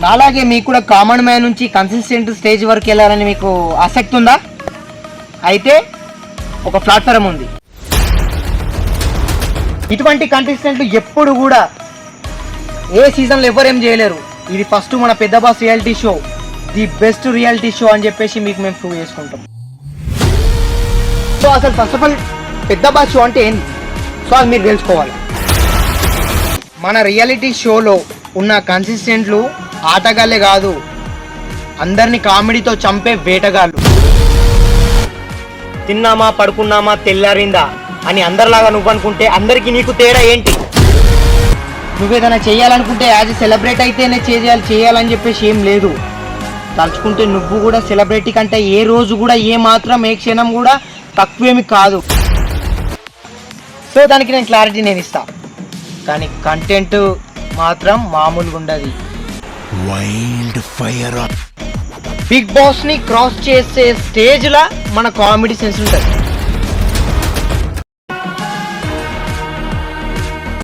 నాలాగే మీకు కూడా కామన్ మ్యాన్ నుంచి కన్సిస్టెంట్ స్టేజ్ వరకు వెళ్ళాలని మీకు ఆసక్తి ఉందా? అయితే ఒక ప్లాట్ఫారం ఉంది. ఇటువంటి కంటెస్టెంట్లు ఎప్పుడు కూడా ఏ సీజన్లో ఎవరేం చేయలేరు. ఇది ఫస్ట్ మన పెద్ద boss reality show, the best reality show అని చెప్పేసి మీకు మేము ప్రూవ్ చేసుకుంటాం. సో అసలు ఫస్ట్ ఆఫ్ ఆల్ పెద్ద బాస్ షో అంటే ఏంటి? సో అది మీరు తెలుసుకోవాలి. మన రియాలిటీ షోలో ఉన్న కన్సిస్టెంట్లు ఆటగాళ్ళే కాదు, అందరినీ కామెడీతో చంపే వేటగాళ్ళు. తిన్నామా పడుకున్నామా తెల్లారిందా అని అందరిలాగా నువ్వు అనుకుంటే అందరికీ నీకు తేడా ఏంటి? నువ్వేదైనా చేయాలనుకుంటే యాజ్ ఎ సెలబ్రిటీ అయితేనే చేయాలని చెప్పేసి ఏం లేదు. తలుచుకుంటే నువ్వు కూడా సెలబ్రిటీ కంటే ఏ రోజు కూడా ఏ మాత్రం ఏ క్షణం కూడా తక్కువేమి కాదు. సో దానికి నేను క్లారిటీ నేను ఇస్తా, కానీ కంటెంట్ మాత్రం మామూలుగా ఉండదు. వైల్డ్ ఫైర్ బిగ్ బాస్ ని క్రాస్ చేసే స్టేజ్ లా మన కామెడీ సెన్స్ ఉంటుంది.